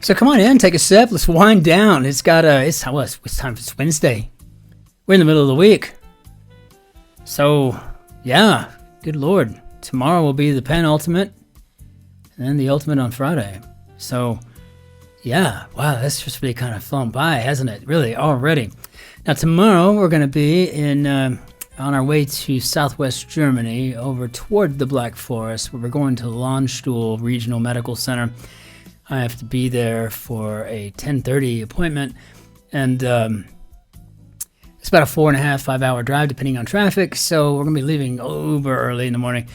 So come on in, take a sip. Let's wind down. It's time? It's Wednesday. We're in the middle of the week. So, yeah, good Lord. Tomorrow will be the penultimate, and then the ultimate on Friday. So, yeah, wow, that's just really kind of flown by, hasn't it? Really, already. Now, tomorrow we're going to be on our way to southwest Germany, over toward the Black Forest, where we're going to Landstuhl Regional Medical Center. I have to be there for a 10:30 appointment, and it's about a 4.5, 5 hour drive, depending on traffic. So we're going to be leaving uber early in the morning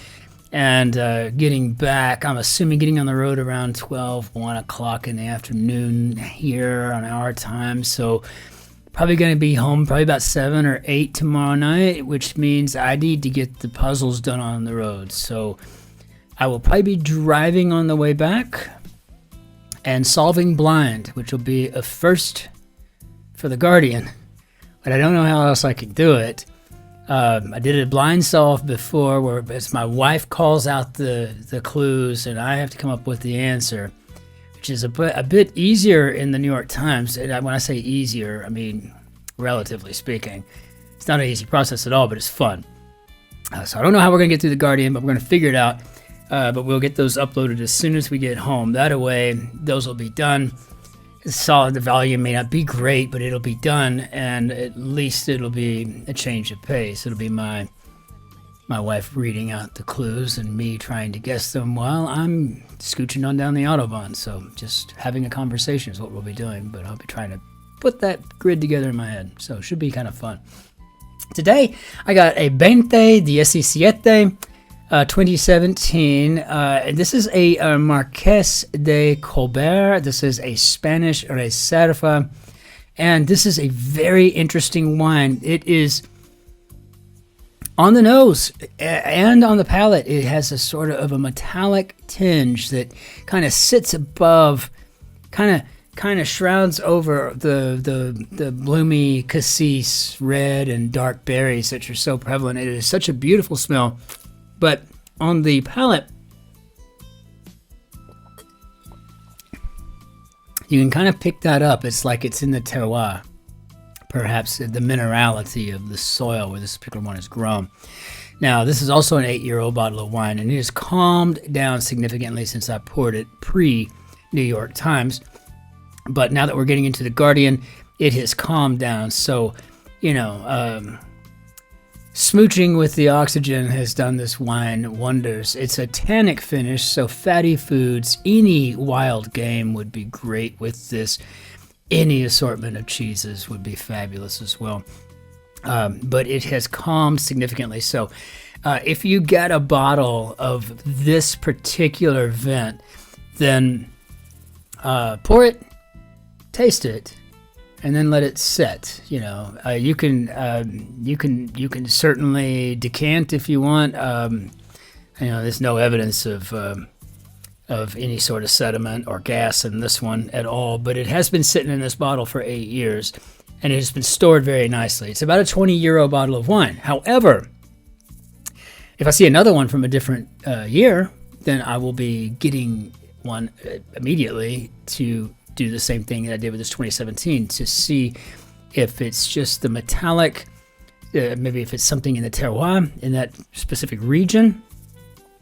and getting back. I'm assuming getting on the road around 1 o'clock in the afternoon here on our time. So probably going to be home probably about 7 or 8 tomorrow night, which means I need to get the puzzles done on the road. So I will probably be driving on the way back and solving blind, which will be a first for the Guardian, but I don't know how else I can do it. I did a blind solve before, where as my wife calls out the clues and I have to come up with the answer, which is a bit easier in the New York Times. And when I say easier, I mean relatively speaking. It's not an easy process at all, but it's fun. So I don't know how we're going to get through the Guardian, but we're going to figure it out. But we'll get those uploaded as soon as we get home. That way, those will be done. The volume may not be great, but it'll be done, and at least it'll be a change of pace. It'll be my wife reading out the clues and me trying to guess them while I'm scooching on down the Autobahn. So just having a conversation is what we'll be doing, but I'll be trying to put that grid together in my head. So it should be kind of fun. Today, I got a 17. 2017. This is a Marques de Colbert. This is a Spanish Reserva, and this is a very interesting wine. It is on the nose and on the palate. It has a sort of a metallic tinge that kind of sits above, kind of shrouds over the bloomy cassis, red and dark berries that are so prevalent. It is such a beautiful smell. But on the palate, you can kind of pick that up. It's like it's in the terroir, perhaps the minerality of the soil where this particular one is grown. Now, this is also an 8-year-old bottle of wine, and it has calmed down significantly since I poured it pre-New York Times. But now that we're getting into the Guardian, it has calmed down. So, smooching with the oxygen has done this wine wonders. It's a tannic finish, so fatty foods, any wild game would be great with this. Any assortment of cheeses would be fabulous as well. But it has calmed significantly. So if you get a bottle of this particular vent, then pour it, taste it, and then let it set. You can certainly decant if you want. There's no evidence of any sort of sediment or gas in this one at all, but it has been sitting in this bottle for 8 years, and it has been stored very nicely. It's about a 20-euro bottle of wine. However, if I see another one from a different year, then I will be getting one immediately to do the same thing that I did with this 2017 to see if it's just the metallic, maybe if it's something in the terroir in that specific region.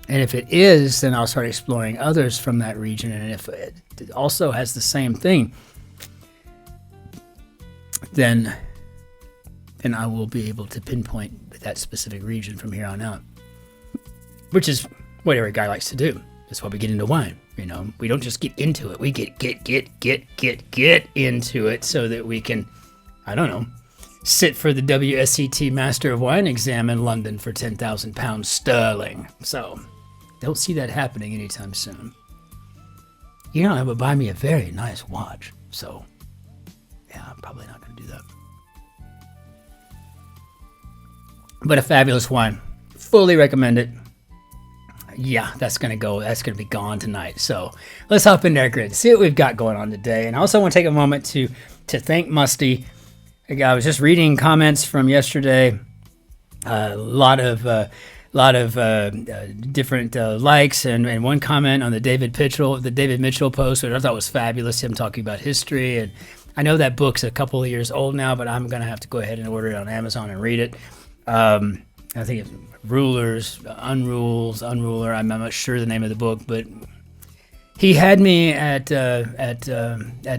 And if it is, then I'll start exploring others from that region. And if it also has the same thing, then I will be able to pinpoint that specific region from here on out, which is what every guy likes to do. That's why we get into wine. We don't just get into it. We get into it so that we can, sit for the WSET Master of Wine exam in London for £10,000 sterling. So don't see that happening anytime soon. It would buy me a very nice watch. So yeah, I'm probably not going to do that. But a fabulous wine. Fully recommend it. Yeah, that's going to be gone tonight. So let's hop into our grid, see what we've got going on today. And I also want to take a moment to thank Musty. I was just reading comments from yesterday. A lot of a lot of different likes and one comment on the David Mitchell post, which I thought was fabulous. Him talking about history, and I know that book's a couple of years old now, but I'm gonna have to go ahead and order it on Amazon and read it. I think it's Rulers, Unruler. I'm not sure the name of the book, but he had me at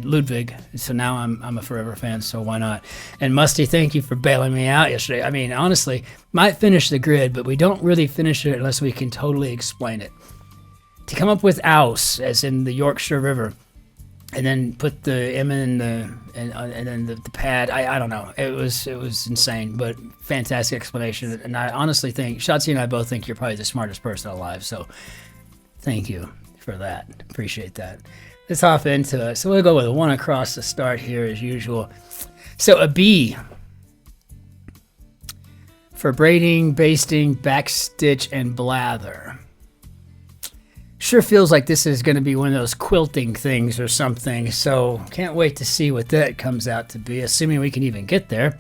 Ludwig, so now I'm a forever fan. So why not? And Musty, thank you for bailing me out yesterday. I mean, honestly, might finish the grid, but we don't really finish it unless we can totally explain it. To come up with Ouse, as in the Yorkshire River, and then put the M in the and then the pad. I don't know. It was insane, but fantastic explanation. And I honestly think Shotzi and I both think you're probably the smartest person alive. So thank you for that. Appreciate that. Let's hop into it. So we'll go with a 1 across the start here as usual. So a B for braiding, basting, backstitch, and blather. Sure feels like this is going to be one of those quilting things or something, so can't wait to see what that comes out to be, assuming we can even get there.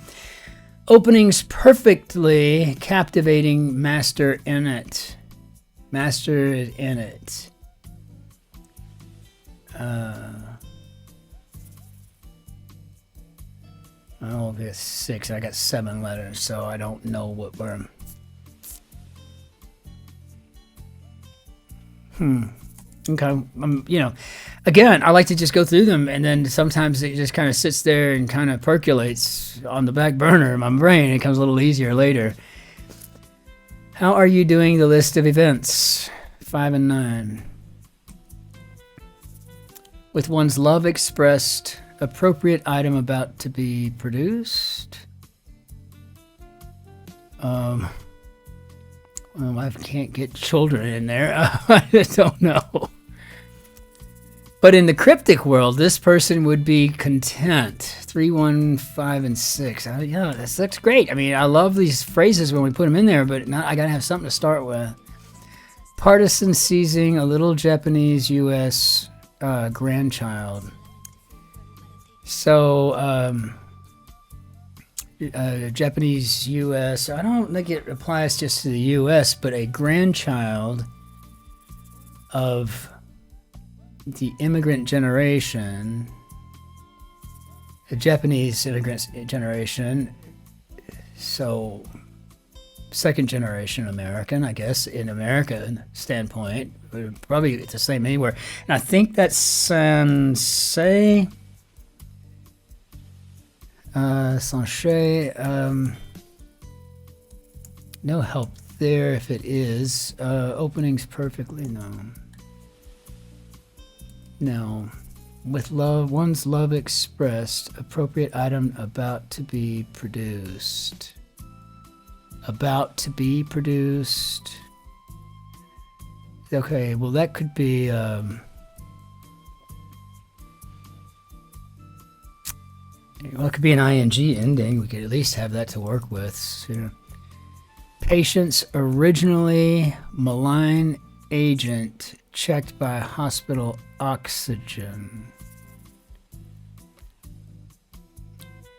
Openings perfectly captivating, master in it. Mastered in it. I'll be a 6. I got 7 letters, so I don't know what we're... Okay. Again, I like to just go through them, and then sometimes it just kind of sits there and kind of percolates on the back burner in my brain. It comes a little easier later. How are you doing the list of events? 5 and 9. With one's love expressed, appropriate item about to be produced. Well, I can't get children in there. I just don't know. But in the cryptic world, this person would be content. 3, 1, 5, and 6. Yeah, that's great. I mean, I love these phrases when we put them in there, but now I got to have something to start with. Partisan seizing a little Japanese U.S. Grandchild. So, Japanese U.S. I don't think it applies just to the U.S., but a grandchild of the immigrant generation, a Japanese immigrant generation, so second generation American, I guess, in American standpoint, probably the same anywhere. And I think that's Sensei. Sanchez, no help there if it is. Openings perfectly, no. With love, one's love expressed, appropriate item about to be produced. About to be produced. Okay, well that could be, well, it could be an ing ending. We could at least have that to work with. So, patient's originally malign agent checked by hospital oxygen.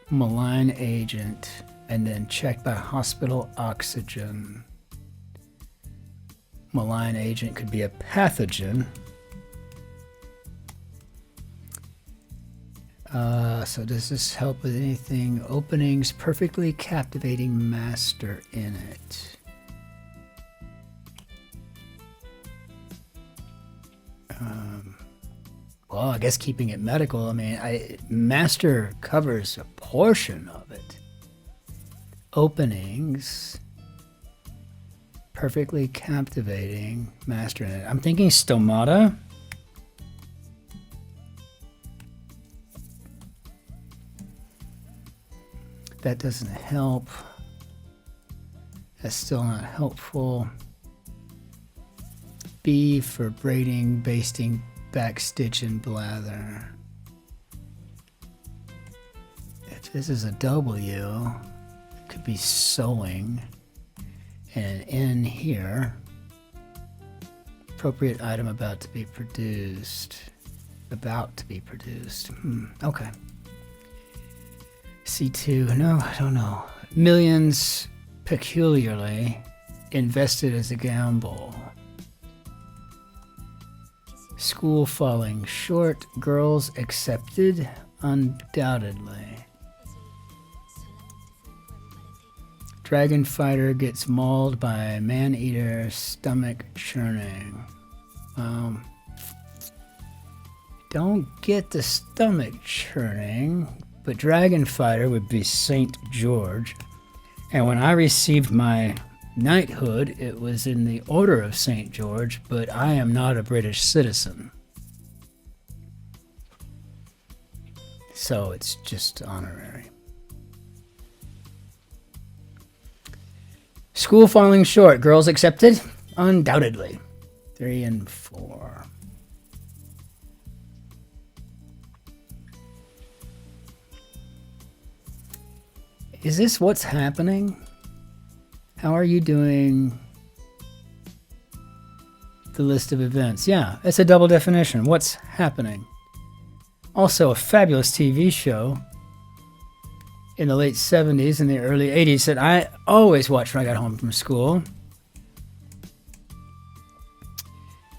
Malign agent and then checked by hospital oxygen. Malign agent could be a pathogen. So does this help with anything? Openings, perfectly captivating master in it. Well, I guess keeping it medical. I mean, master covers a portion of it. Openings, perfectly captivating master in it. I'm thinking stomata. That doesn't help. That's still not helpful. B for braiding, basting, backstitch, and blather. If this is a W, it could be sewing. And an N here. Appropriate item about to be produced. About to be produced. Okay. C2, no, I don't know. Millions, peculiarly. invested as a gamble. School falling short, girls accepted, undoubtedly. Dragon fighter gets mauled by man-eater, stomach churning. Don't get the stomach churning, but dragon fighter would be St. George. And when I received my knighthood, it was in the Order of St. George, but I am not a British citizen. So it's just honorary. School falling short, girls accepted? Undoubtedly. 3 and 4. Is this what's happening? How are you doing the list of events? Yeah, it's a double definition. What's happening? Also, a fabulous TV show in the late 70s and the early 80s that I always watched when I got home from school.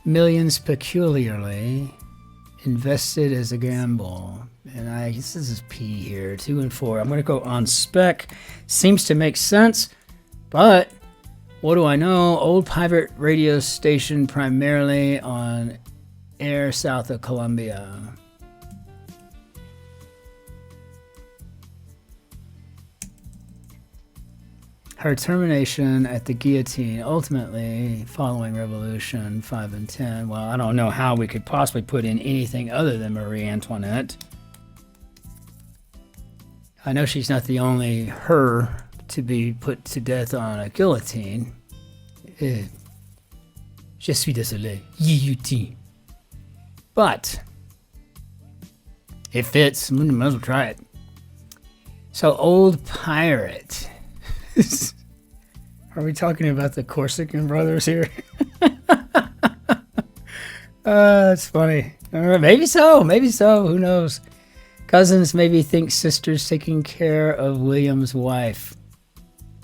Millions peculiarly invested as a gamble. And this is P here, 2 and 4. I'm going to go on spec. Seems to make sense, but what do I know? Old pirate radio station, primarily on air south of Columbia. Her termination at the guillotine, ultimately following Revolution 5 and 10. Well, I don't know how we could possibly put in anything other than Marie Antoinette. I know she's not the only her to be put to death on a guillotine. Je suis désolé. Guillotine. But it fits. Might as well try it. So, old pirate. Are we talking about the Corsican brothers here? That's funny. Maybe so. Maybe so. Who knows? Cousins maybe think sisters taking care of William's wife.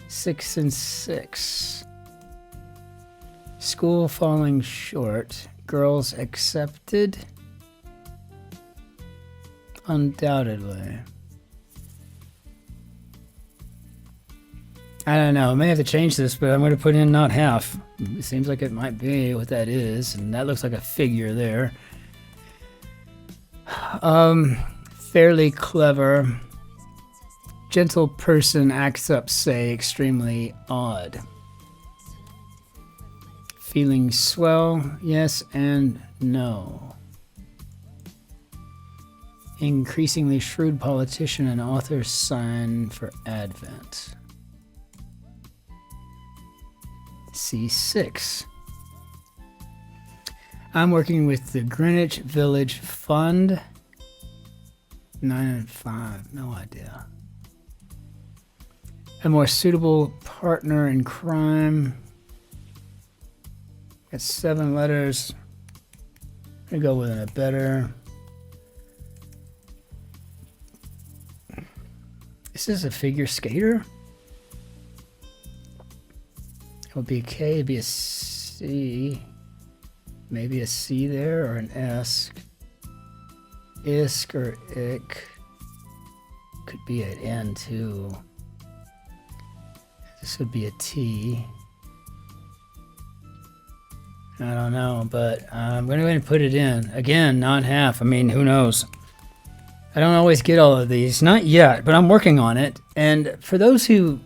6 and 6. School falling short. Girls accepted. Undoubtedly. I don't know. I may have to change this, but I'm going to put in not half. It seems like it might be what that is, and that looks like a figure there. Fairly clever. Gentle person acts up, say, extremely odd. Feeling swell, yes and no. Increasingly shrewd politician and author sign for Advent. C6. I'm working with the Greenwich Village Fund. 9 and 5, no idea. A more suitable partner in crime. Got 7 letters. I'm gonna go with a better. This is a figure skater. It would be a K, it'd be a C. Maybe a C there or an S. Isk or ick. Could be an N too. This would be a T. I don't know, but I'm going to go ahead and put it in. Again, not half. I mean, who knows? I don't always get all of these. Not yet, but I'm working on it. And for those who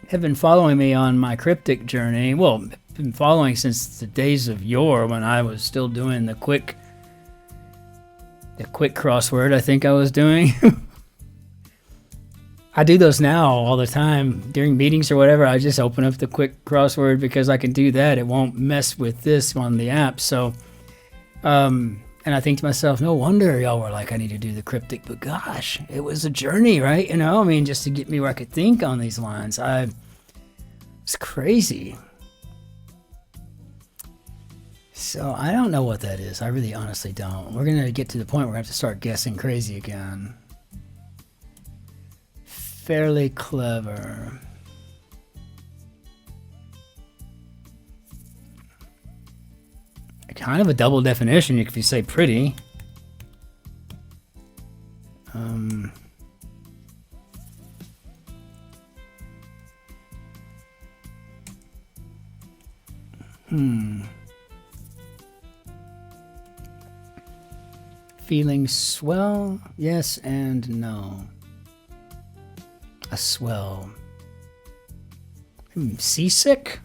have been following me on my cryptic journey, well, been following since the days of yore when I was still doing the quick crossword I think I was doing. I do those now all the time during meetings or whatever. I just open up the quick crossword because I can do that. It won't mess with this on the app. So, and I think to myself, no wonder y'all were like, I need to do the cryptic, but gosh, it was a journey, right? You know, I mean, just to get me where I could think on these lines. It's crazy. So I don't know what that is. I really honestly don't. We're going to get to the point where we have to start guessing crazy again. Fairly clever. kind of a double definition if you say pretty. Feeling swell? Yes and no. A swell. Seasick?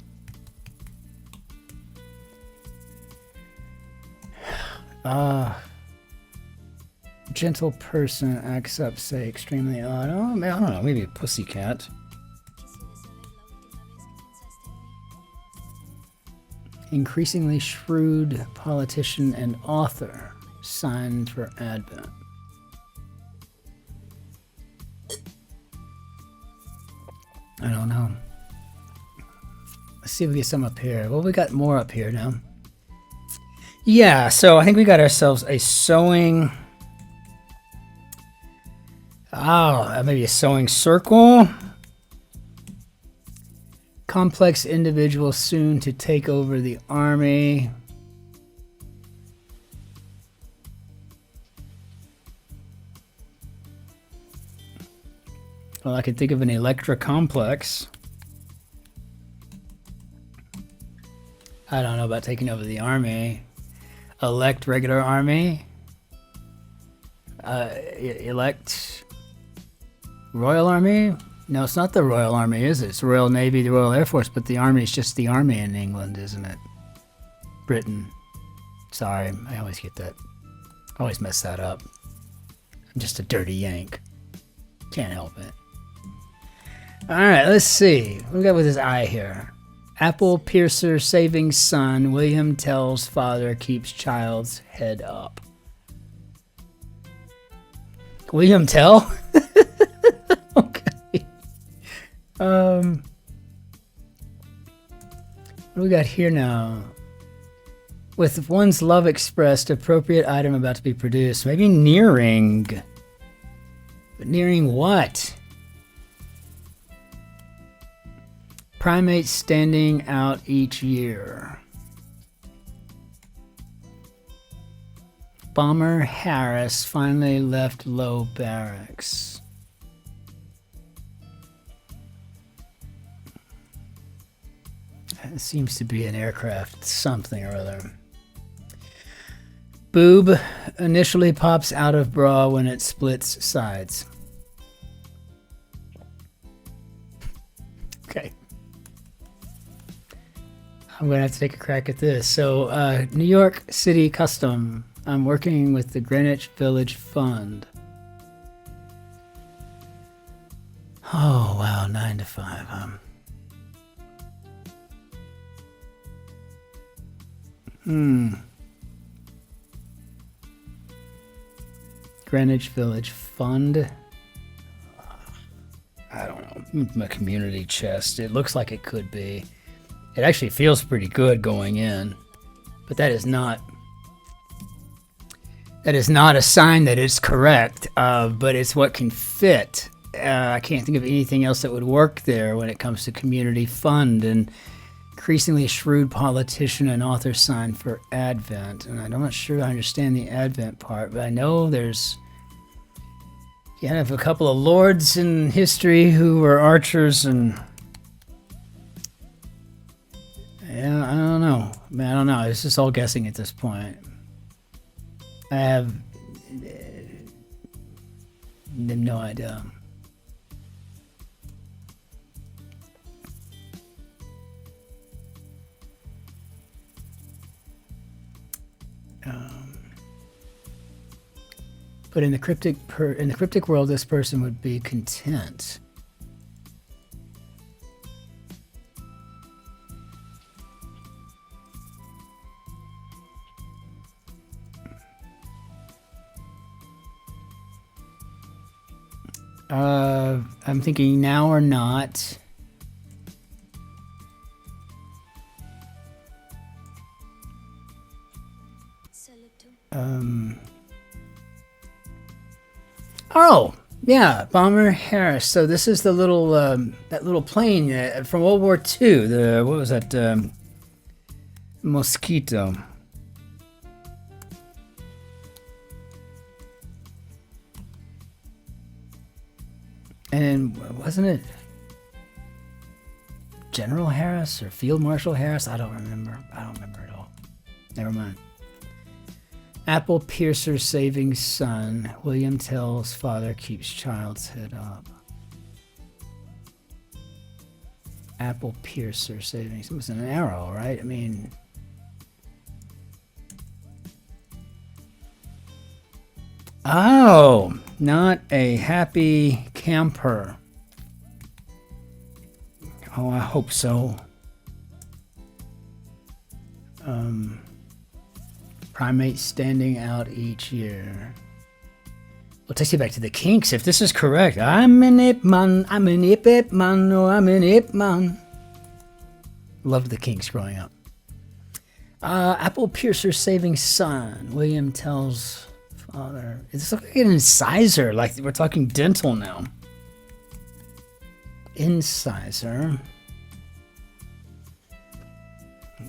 Gentle person acts up, say extremely odd. Oh, I don't know, maybe a pussycat. Increasingly shrewd politician and author. Sign for Advent. I don't know. Let's see if we get some up here. Well, we got more up here now. Yeah, so I think we got ourselves a sewing. Oh, maybe a sewing circle. Complex individual soon to take over the army. Well, I could think of an Electra complex. I don't know about taking over the army. Elect regular army. Elect Royal Army. No, it's not the Royal Army, is it? It's the Royal Navy, the Royal Air Force, but the Army is just the Army in England, isn't it? Britain. Sorry, I always get that. I always mess that up. I'm just a dirty Yank. Can't help it. Alright, let's see. What we got with his eye here? Apple piercer saving son. William tells father keeps child's head up. William Tell? Okay. What do we got here now? With one's love expressed, appropriate item about to be produced. Maybe nearing. But nearing what? Primates standing out each year. Bomber Harris finally left Low Barracks. It seems to be an aircraft something or other. Boob initially pops out of bra when it splits sides. Okay. I'm going to have to take a crack at this. So, New York City Custom. I'm working with the Greenwich Village Fund. Oh, wow. 9 to 5, Greenwich Village Fund. I don't know. My community chest. It looks like it could be. It actually feels pretty good going in, but that is not a sign that it's correct, but it's what can fit. I can't think of anything else that would work there when it comes to community fund and increasingly shrewd politician and author sign for Advent. And I'm not sure I understand the Advent part, but I know there's, you have a couple of lords in history who were archers, and yeah, I don't know. Man, I don't know. It's just all guessing at this point. I have no idea. But in the cryptic world, this person would be content. I'm thinking now or not. Oh, yeah, Bomber Harris. So this is the little that little plane from World War II. What was that? Mosquito. And wasn't it General Harris or Field Marshal Harris? I don't remember. I don't remember at all. Never mind. Apple piercer saving son. William tells father keeps child's head up. Apple piercer saving. It was an arrow, right? I mean, oh, not a happy camper. Oh, I hope so. Primates standing out each year. Well, takes you back to the Kinks, if this is correct. I'm an Ip Man, I'm an Ip Man, oh, I'm an Ip Man. Loved the Kinks growing up. Apple piercer saving son. William tells father. It's like an incisor, like we're talking dental now. Incisor.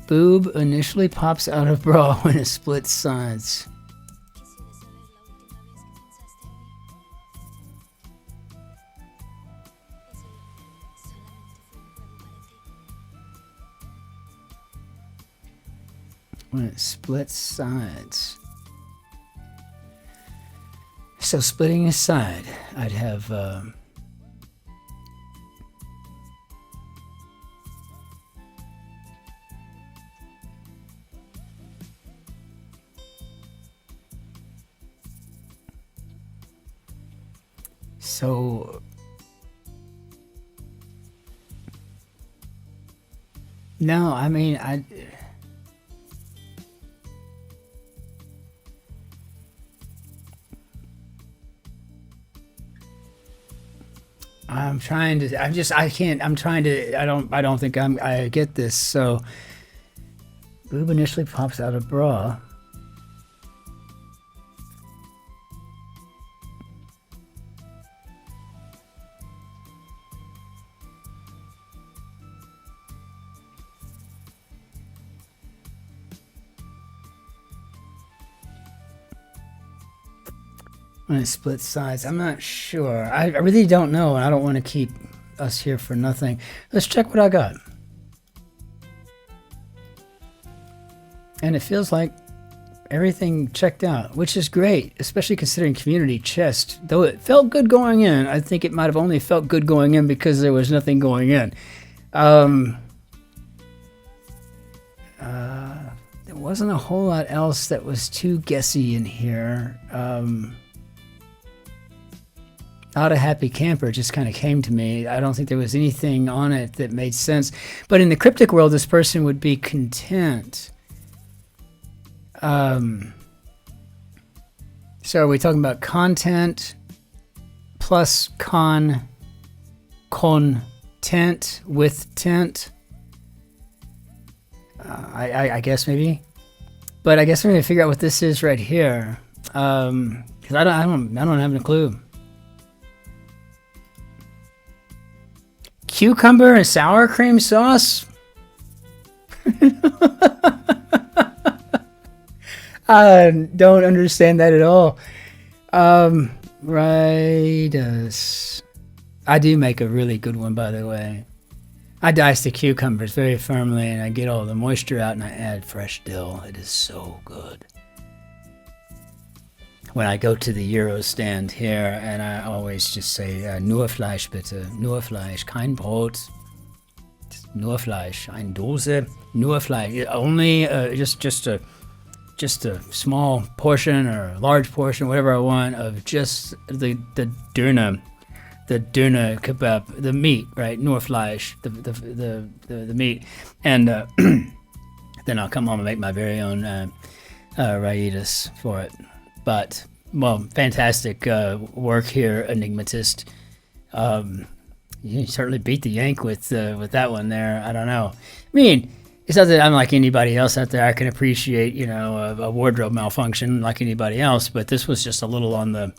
Boob initially pops out of bra when it splits sides. When it splits sides. So splitting a side, I'd have so no, I mean I'm trying to, I don't think I get this. So boob initially pops out of bra. When it splits sides, I'm not sure. I really don't know, and I don't want to keep us here for nothing. Let's check what I got. And it feels like everything checked out, which is great, especially considering community chest. Though it felt good going in, I think it might have only felt good going in because there was nothing going in. There wasn't a whole lot else that was too guessy in here. Not a happy camper just kind of came to me. I don't think there was anything on it that made sense. But in the cryptic world, this person would be content. So are we talking about content plus content with tent? I guess maybe. But I guess I'm going to figure out what this is right here. Because I don't have a clue. Cucumber and sour cream sauce? I don't understand that at all. I do make a really good one, by the way. I dice the cucumbers very firmly and I get all the moisture out and I add fresh dill. It is so good. When I go to the Euro stand here, and I always just say, nur Fleisch bitte, nur Fleisch, kein Brot, nur Fleisch, eine Dose, nur Fleisch, only just a small portion or a large portion, whatever I want, of just the Döner kebab, the meat, right? Nur Fleisch, the meat, and then I'll come home and make my very own rayitas for it. But, well, fantastic work here, Enigmatist. You certainly beat the Yank with that one there. I don't know. I mean, it's not that I'm like anybody else out there. I can appreciate, you know, a wardrobe malfunction like anybody else, but this was just a little on the...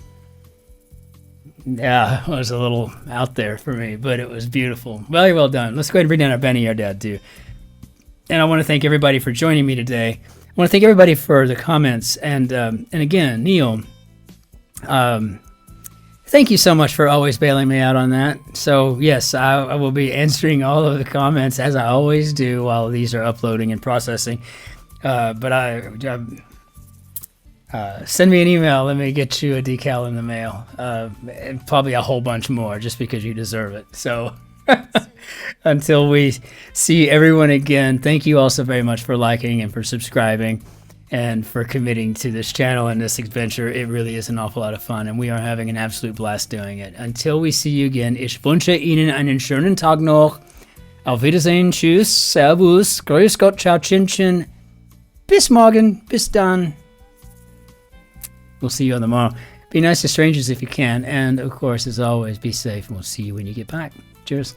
Yeah, it was a little out there for me, but it was beautiful. Very well done. Let's go ahead and bring down our Benny, our dad, too. And I want to thank everybody for joining me today. I want to thank everybody for the comments, and again, Neil, Thank you so much for always bailing me out on that. So yes, I will be answering all of the comments as I always do while these are uploading and processing. But send me an email. Let me get you a decal in the mail. And probably a whole bunch more just because you deserve it. So until we see everyone again, thank you all so very much for liking and for subscribing and for committing to this channel and this adventure. It really is an awful lot of fun, and we are having an absolute blast doing it. Until we see you again, ich wünsche Ihnen einen schönen Tag noch. Auf Wiedersehen, tschüss, servus, grüß Gott, ciao, Cin-Cin. Bis morgen, bis dann. We'll see you on tomorrow. Be nice to strangers if you can, and of course, as always, be safe, and we'll see you when you get back. Cheers.